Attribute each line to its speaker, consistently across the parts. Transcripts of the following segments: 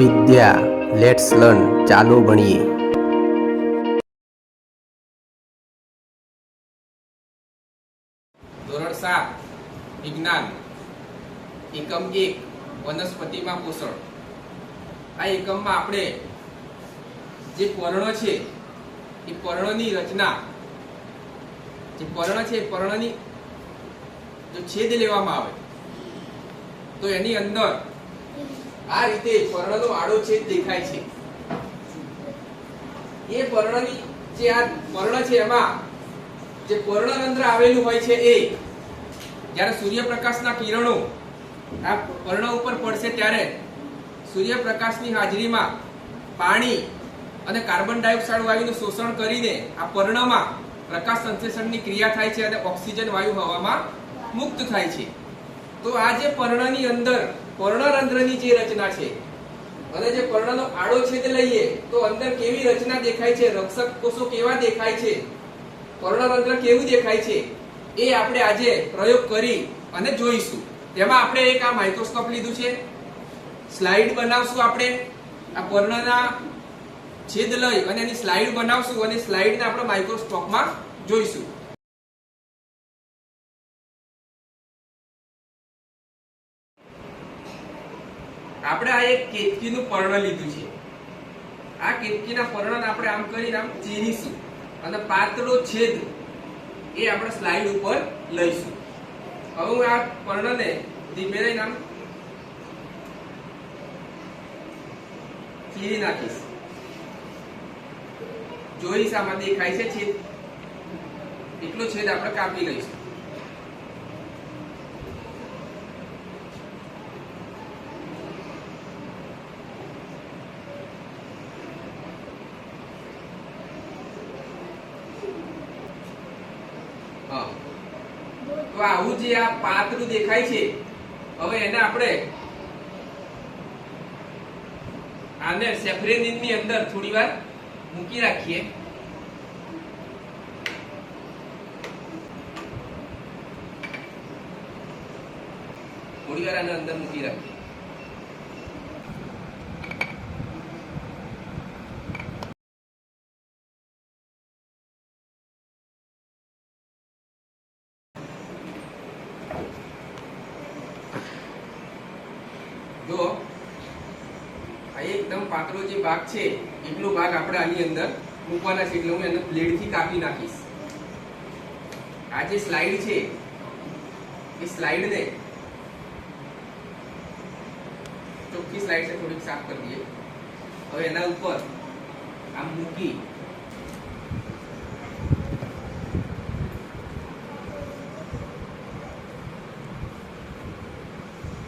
Speaker 1: Vidya let's learn ચાલો ભણીએ.
Speaker 2: ધોરણ 7 વિજ્ઞાન એકમ 1 વનસ્પતિમાં પોષણ. આ એકમમાં આપણે જે પર્ણ છે એ પર્ણની રચના, જે પર્ણ છે એ પર્ણની જો છેદ લેવામાં આવે તો એની અંદર આ રીતે પર્ણનો આડો છેદ દેખાય છે. એ પર્ણની જે આ પર્ણ છે એમાં જે પર્ણરંધ્ર આવેલું હોય છે એ જ્યારે સૂર્યપ્રકાશના કિરણો આ પર્ણ ઉપર પડશે ત્યારે સૂર્યપ્રકાશની હાજરીમાં પાણી અને કાર્બન ડાયોક્સાઇડ વાયુનું શોષણ કરીને આ પર્ણમાં પ્રકાશ સંશ્લેષણની ક્રિયા થાય છે અને ઓક્સિજન વાયુ હવામાં મુક્ત થાય છે. તો આ જે પર્ણની અંદર પર્ણરંધ્રની જે રચના છે અને જે પર્ણનો આડો છેદ લઈએ તો અંદર કેવી રચના દેખાય છે, રક્ષક કોષો કેવા દેખાય છે, પર્ણરંધ્ર કેવું દેખાય છે એ આપણે આજે પ્રયોગ કરી અને જોઈશું. તેમાં આપણે એક આ માઇક્રોસ્કોપ લીધું છે, સ્લાઇડ બનાવશું. આપણે આ પર્ણના છેદ લઈ અને એની સ્લાઇડ બનાવશું અને સ્લાઇડને આપણે માઇક્રોસ્કોપમાં જોઈશું. આપણે આ એક કેતકીનું પર્ણ લીધું છે. આ કેતકીના પર્ણને આપણે આમ કરીને આમ ચીરીશું અને પાતળો છેદ એ આપણે સ્લાઇડ ઉપર લઈશું. હવે હું આ પર્ણને ધીમે રહીને આમ ચીરી નાખીશ. જોઈશ આમાં દેખાય છે છેદ, એટલો છેદ આપણે કાપી લઈશું. તો આવું જે આ પાતળું દેખાય છે, હવે એને આપણે આને સેફ્રેનિનની અંદર થોડી વાર મૂકી રાખીએ. થોડી વાર આને અંદર મૂકી રાખીએ. જો આ એકદમ પાતળો જે ભાગ છે એટલો ભાગ આપણે આની અંદર મૂકવાના છે, એટલે હું એને બ્લેડથી કાપી નાખીશ. આ જે સ્લાઇડ છે એ સ્લાઇડને ચોખ્ખી સ્લાઇડ છે થોડીક સાફ કરી દઈએ. હવે એના ઉપર આમ મૂકી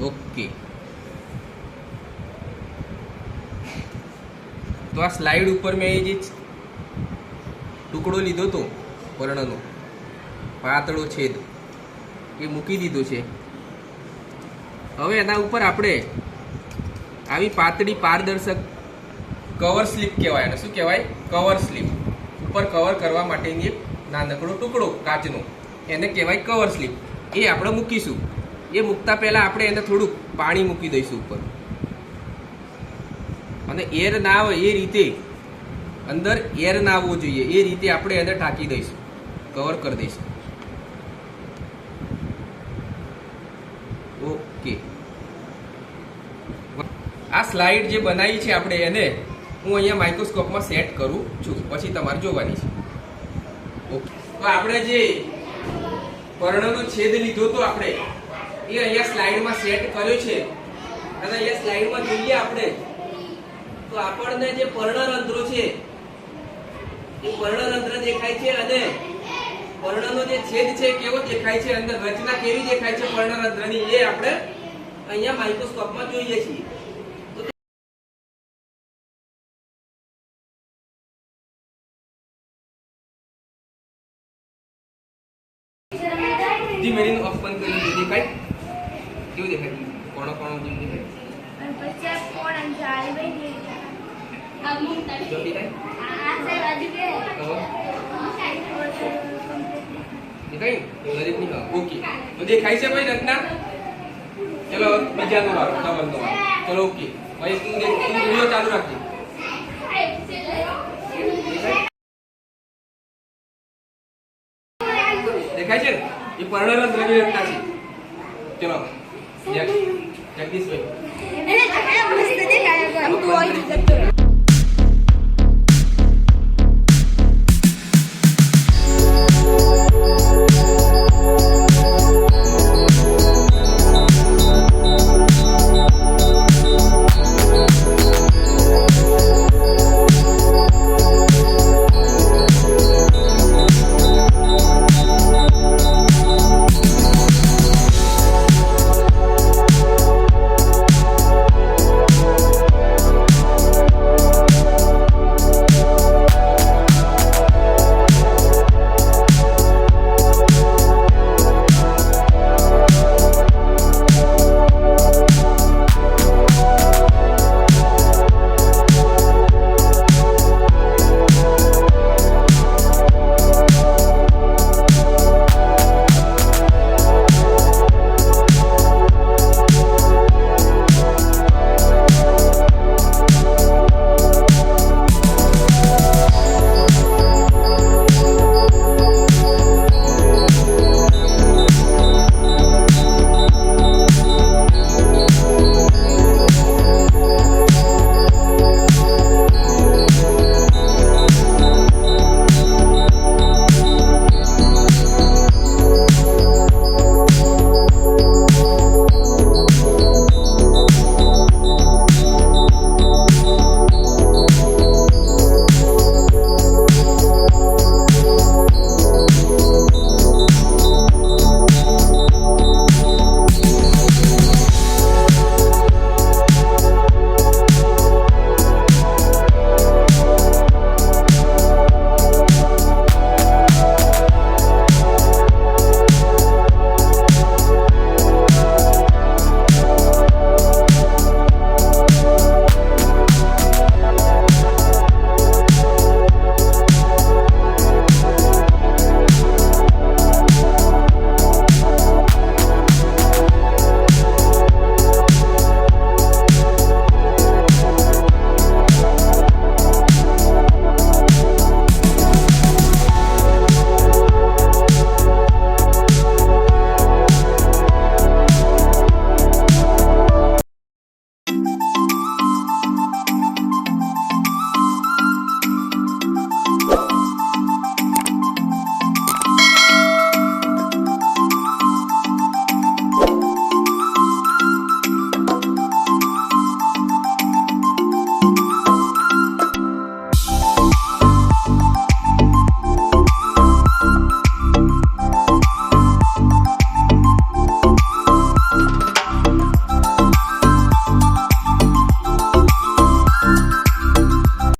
Speaker 2: ઓકે. તો આ સ્લાઇડ ઉપર મેં જે ટુકડો લીધો હતો પર્ણનો પાતળો છેદ એ મૂકી દીધો છે. હવે એના ઉપર આપણે આવી પાતળી પારદર્શક કવર સ્લિપ કહેવાય, અને શું કહેવાય, કવર સ્લિપ. ઉપર કવર કરવા માટેની એક નાનકડો ટુકડો કાચનો, એને કહેવાય કવર સ્લિપ. એ આપણે મૂકીશું. એ મૂકતા પહેલા આપણે એને થોડુંક પાણી મૂકી દઈશું ઉપર, અને એર ના આવે એ રીતે, અંદર એર ના આવવો જોઈએ એ રીતે આપણે એને ઢાંકી દઈશું, કવર કરી દઈશું. ઓકે. આ સ્લાઇડ જે બનાવી છે આપણે એને હું અહીંયા માઇક્રોસ્કોપમાં સેટ કરું છું, પછી તમારે જોવાની છે. ઓકે. તો આપણે જે પર્ણનો છેદ લીધો તો આપણે એ અહીંયા સ્લાઇડમાં સેટ કર્યો છે, અને અહીંયા સ્લાઇડમાં જોઈએ આપણે તો આપણને જે પર્ણરંધ્રો છે એ પર્ણરંધ્ર દેખાય છે, અને પર્ણનો જે છેદ છે કેવો દેખાય છે, અંદર રચના કેવી દેખાય છે પર્ણરંધ્રની એ આપણે અહીંયા માઇક્રોસ્કોપમાં જોઈએ છીએ. ધીમે ધીમે ઓપન કરી દેખાય કેવું દેખાય, કોણો કોણો જેવું દેખાય. ઓકે. તો દેખાય છે ભાઈ રચના. ચલો બીજાનો વારો, ડબલનો વારો. ચલો ઓકે. ભાઈ તું વિડિયો ચાલુ રાખજે. દેખાય છે ને એ પર્ણરંધ્રની રચના છે. ચલો જગદીશભાઈ
Speaker 3: એને મસ્ત દેખાય પણ તું આવી જતો રહે.